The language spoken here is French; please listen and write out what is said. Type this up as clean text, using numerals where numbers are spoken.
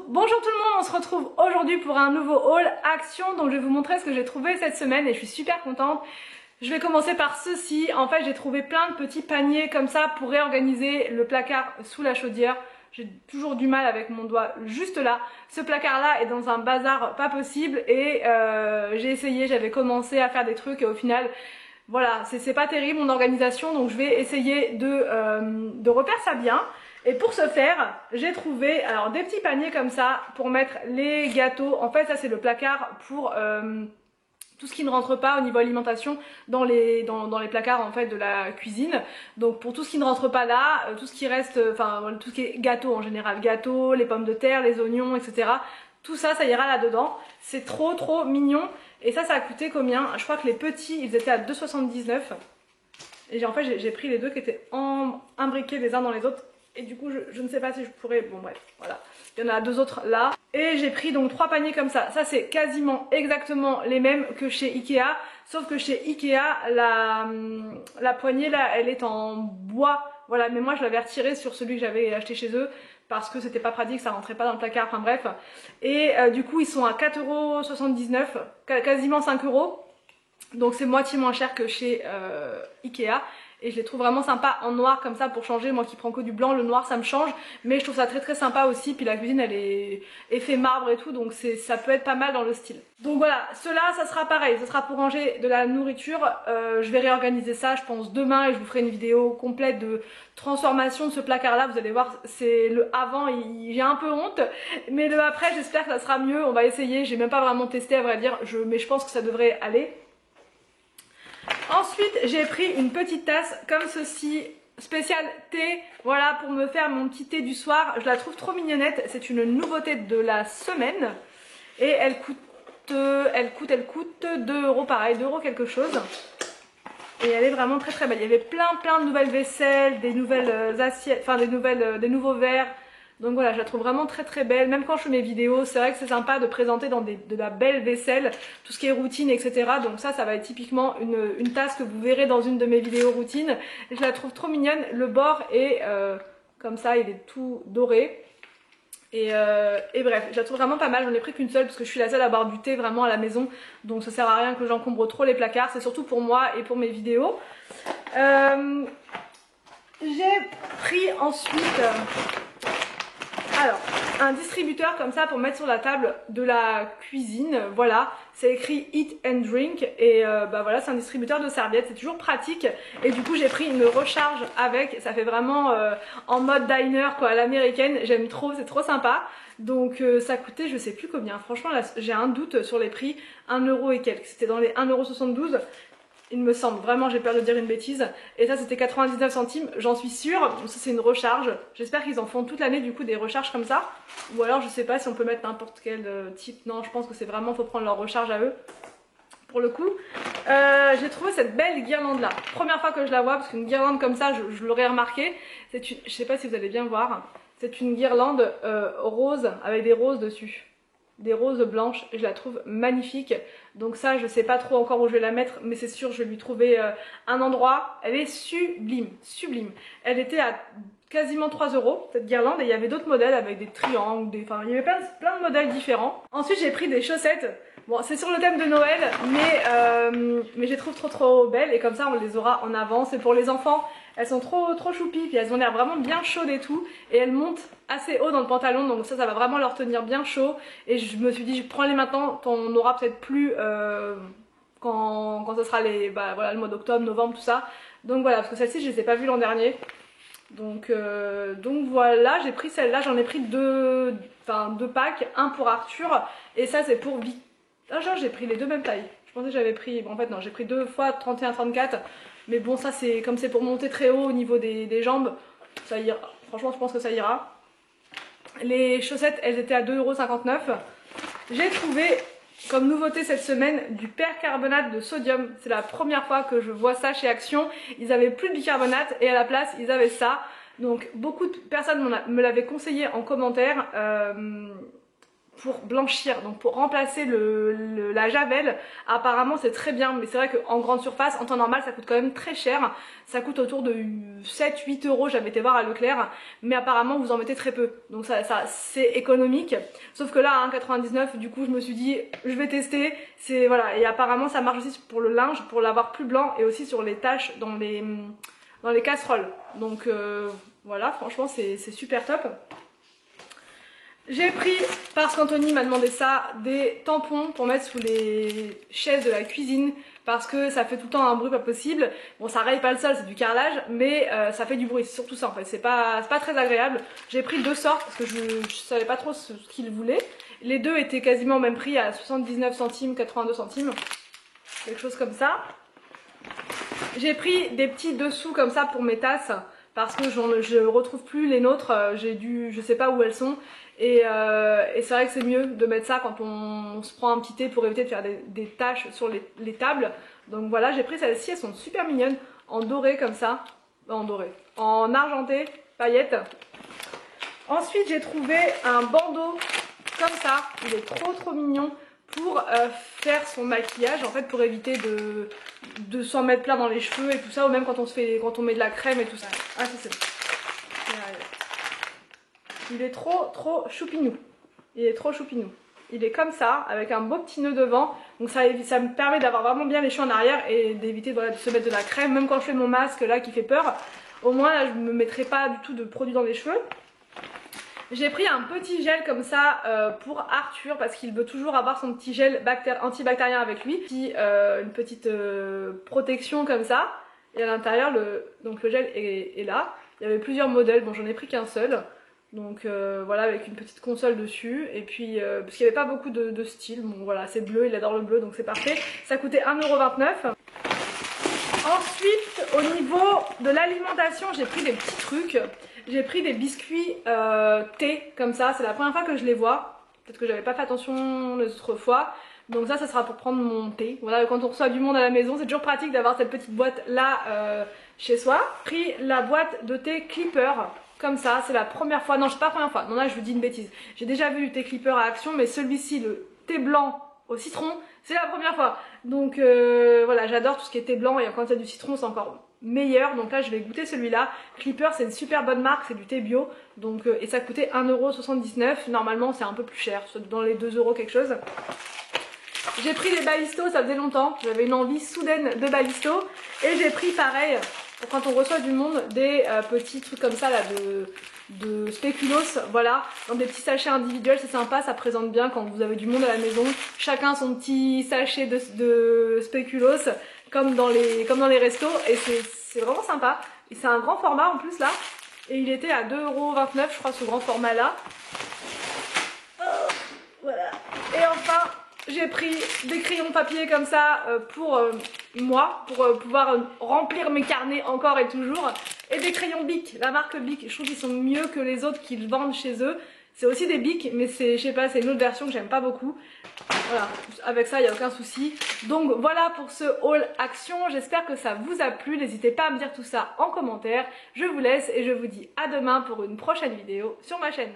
Bonjour tout le monde, on se retrouve aujourd'hui pour un nouveau haul action. Donc je vais vous montrer ce que j'ai trouvé cette semaine et je suis super contente. Je vais commencer par ceci. En fait j'ai trouvé plein de petits paniers comme ça pour réorganiser le placard sous la chaudière. J'ai toujours du mal avec mon doigt juste là. Ce placard là est dans un bazar pas possible et j'ai essayé, j'avais commencé à faire des trucs et au final voilà, c'est pas terrible mon organisation, donc je vais essayer de refaire ça bien. Et pour ce faire, j'ai trouvé alors des petits paniers comme ça pour mettre les gâteaux. En fait ça c'est le placard pour tout ce qui ne rentre pas au niveau alimentation dans les placards en fait de la cuisine. Donc pour tout ce qui ne rentre pas là, tout ce qui reste, enfin tout ce qui est gâteau en général, gâteaux, les pommes de terre, les oignons, etc. Tout ça, ça ira là-dedans. C'est trop mignon. Et ça a coûté combien? Je crois que les petits, ils étaient à 2,79 €. Et en fait, j'ai pris les deux qui étaient imbriqués les uns dans les autres. Et du coup, je ne sais pas si je pourrais... Bon bref, voilà. Il y en a deux autres là. Et j'ai pris donc 3 paniers comme ça. Ça, c'est quasiment exactement les mêmes que chez Ikea. Sauf que chez Ikea, la poignée là, elle est en bois. Voilà, mais moi, je l'avais retirée sur celui que j'avais acheté chez eux. Parce que c'était pas pratique, ça rentrait pas dans le placard, enfin bref. Et du coup ils sont à 4,79 €, quasiment 5 €. Donc c'est moitié moins cher que chez Ikea. Et je les trouve vraiment sympas en noir comme ça pour changer. Moi qui prends que du blanc, le noir ça me change. Mais je trouve ça très sympa aussi. Puis la cuisine elle est effet marbre et tout. Donc ça peut être pas mal dans le style. Donc voilà, ceux-là ça sera pareil. Ça sera pour ranger de la nourriture. Je vais réorganiser ça je pense demain. Et je vous ferai une vidéo complète de transformation de ce placard là. Vous allez voir, c'est le avant, j'ai un peu honte. Mais le après j'espère que ça sera mieux. On va essayer. J'ai même pas vraiment testé à vrai dire. Mais je pense que ça devrait aller. Ensuite j'ai pris une petite tasse comme ceci, spéciale thé, voilà pour me faire mon petit thé du soir. Je la trouve trop mignonnette, c'est une nouveauté de la semaine. Et elle coûte 2 € pareil, 2 € quelque chose. Et elle est vraiment très belle, il y avait plein de nouvelles vaisselles, des nouvelles assiettes, enfin des nouveaux verres. Donc voilà, je la trouve vraiment très belle. Même quand je fais mes vidéos, c'est vrai que c'est sympa de présenter dans de la belle vaisselle, tout ce qui est routine, etc. Donc ça va être typiquement une tasse que vous verrez dans une de mes vidéos routine. Et je la trouve trop mignonne. Le bord est comme ça, il est tout doré. Et bref, je la trouve vraiment pas mal. J'en ai pris qu'une seule parce que je suis la seule à boire du thé vraiment à la maison. Donc ça sert à rien que j'encombre trop les placards. C'est surtout pour moi et pour mes vidéos. J'ai pris ensuite... alors, un distributeur comme ça pour mettre sur la table de la cuisine, voilà, c'est écrit Eat and Drink et bah voilà, c'est un distributeur de serviettes, c'est toujours pratique et du coup j'ai pris une recharge avec, ça fait vraiment en mode diner quoi, à l'américaine, j'aime trop, c'est trop sympa. Donc ça coûtait je sais plus combien, franchement là j'ai un doute sur les prix, 1 € et quelques, c'était dans les 1,72 €. Il me semble, vraiment j'ai peur de dire une bêtise. Et ça c'était 99 centimes, j'en suis sûre. Donc ça c'est une recharge. J'espère qu'ils en font toute l'année du coup des recharges comme ça. Ou alors je sais pas si on peut mettre n'importe quel type. Non, je pense que c'est vraiment, faut prendre leur recharge à eux. Pour le coup, j'ai trouvé cette belle guirlande là. Première fois que je la vois, parce qu'une guirlande comme ça, je l'aurais remarqué. Je sais pas si vous allez bien voir. C'est une guirlande rose avec des roses dessus. Des roses blanches, je la trouve magnifique. Donc ça je sais pas trop encore où je vais la mettre, mais c'est sûr je vais lui trouver un endroit. Elle est sublime. Elle était à quasiment 3 € cette guirlande et il y avait d'autres modèles avec des triangles, enfin il y avait plein de modèles différents. Ensuite j'ai pris des chaussettes. Bon c'est sur le thème de Noël mais je les trouve trop belles et comme ça on les aura en avance. Et pour les enfants elles sont trop choupies, puis elles ont l'air vraiment bien chaudes et tout. Et elles montent assez haut dans le pantalon, donc ça va vraiment leur tenir bien chaud. Et je me suis dit, prends-les maintenant, t'en auras peut-être plus quand ce sera voilà, le mois d'octobre, novembre, tout ça. Donc voilà, parce que celles-ci je les ai pas vues l'an dernier. Donc voilà, j'ai pris celle-là, j'en ai pris deux packs, un pour Arthur. Et ça c'est pour Vic. Ah genre j'ai pris les deux mêmes tailles. Je pensais que j'avais pris, bon, en fait non, j'ai pris 2 fois 31-34. Mais bon ça c'est comme c'est pour monter très haut au niveau des jambes, ça ira. Franchement je pense que ça ira. Les chaussettes elles étaient à 2,59 €. J'ai trouvé comme nouveauté cette semaine du percarbonate de sodium. C'est la première fois que je vois ça chez Action. Ils avaient plus de bicarbonate et à la place ils avaient ça. Donc beaucoup de personnes me l'avaient conseillé en commentaire. pour blanchir, donc pour remplacer la javel. Apparemment c'est très bien, mais c'est vrai qu'en grande surface, en temps normal, ça coûte quand même très cher. Ça coûte autour de 7-8 euros, j'avais été voir à Leclerc, mais apparemment vous en mettez très peu, donc ça c'est économique. Sauf que là, 1,99, du coup je me suis dit, je vais tester, c'est voilà, et apparemment ça marche aussi pour le linge, pour l'avoir plus blanc, et aussi sur les taches dans les casseroles. Donc voilà, franchement c'est super top. J'ai pris, parce qu'Anthony m'a demandé ça, des tampons pour mettre sous les chaises de la cuisine parce que ça fait tout le temps un bruit pas possible. Bon, ça raye pas le sol, c'est du carrelage, mais ça fait du bruit, c'est surtout ça en fait, c'est pas très agréable. J'ai pris 2 sortes parce que je savais pas trop ce qu'il voulait. Les deux étaient quasiment au même prix, à 79 centimes, 82 centimes, quelque chose comme ça. J'ai pris des petits dessous comme ça pour mes tasses parce que je retrouve plus les nôtres, je sais pas où elles sont. Et c'est vrai que c'est mieux de mettre ça quand on se prend un petit thé pour éviter de faire des taches sur les tables. Donc voilà, j'ai pris celles-ci, elles sont super mignonnes, en doré comme ça, en argenté, paillettes. Ensuite j'ai trouvé un bandeau comme ça, il est trop mignon pour faire son maquillage, en fait pour éviter de s'en mettre plein dans les cheveux et tout ça, ou même quand on met de la crème et tout ça. Ah c'est bon. Il est trop choupinou. Il est trop choupinou. Il est comme ça, avec un beau petit nœud devant. Donc ça me permet d'avoir vraiment bien les cheveux en arrière et d'éviter de se mettre de la crème. Même quand je fais mon masque là qui fait peur, au moins là je ne me mettrai pas du tout de produit dans les cheveux. J'ai pris un petit gel comme ça pour Arthur parce qu'il veut toujours avoir son petit gel antibactérien avec lui. Une petite protection comme ça. Et à l'intérieur, donc le gel est là. Il y avait plusieurs modèles, bon j'en ai pris qu'un seul. Donc voilà, avec une petite console dessus. Et puis parce qu'il n'y avait pas beaucoup de style. Bon voilà, c'est bleu, il adore le bleu donc c'est parfait. Ça coûtait 1,29 €. Ensuite, au niveau de l'alimentation, j'ai pris des petits trucs. J'ai pris des biscuits thé comme ça. C'est la première fois que je les vois. Peut-être que j'avais pas fait attention les autres fois. Donc ça sera pour prendre mon thé. Voilà, quand on reçoit du monde à la maison, c'est toujours pratique d'avoir cette petite boîte là chez soi. J'ai pris la boîte de thé Clipper. Comme ça, c'est la première fois, non c'est pas la première fois, non là je vous dis une bêtise. J'ai déjà vu du thé Clipper à action, mais celui-ci, le thé blanc au citron, c'est la première fois. Donc voilà, j'adore tout ce qui est thé blanc et quand il y a du citron c'est encore meilleur. Donc là je vais goûter celui-là. Clipper c'est une super bonne marque, c'est du thé bio. Donc, et ça coûtait 1,79 €, normalement c'est un peu plus cher, dans les 2 € quelque chose. J'ai pris des balistos, ça faisait longtemps, j'avais une envie soudaine de balistos. Et j'ai pris pareil, pour quand on reçoit du monde, des petits trucs comme ça là de spéculoos, voilà, dans des petits sachets individuels, c'est sympa, ça présente bien quand vous avez du monde à la maison. Chacun son petit sachet de spéculoos, comme dans les restos, et c'est vraiment sympa. Et c'est un grand format en plus là, et il était à 2,29 € je crois ce grand format là. Voilà. Et enfin, j'ai pris des crayons papier comme ça pour moi, pour pouvoir remplir mes carnets encore et toujours. Et des crayons Bic, la marque Bic, je trouve qu'ils sont mieux que les autres qu'ils vendent chez eux. C'est aussi des Bic, mais c'est, je sais pas, c'est une autre version que j'aime pas beaucoup. Voilà, avec ça il n'y a aucun souci. Donc voilà pour ce haul action, j'espère que ça vous a plu. N'hésitez pas à me dire tout ça en commentaire. Je vous laisse et je vous dis à demain pour une prochaine vidéo sur ma chaîne.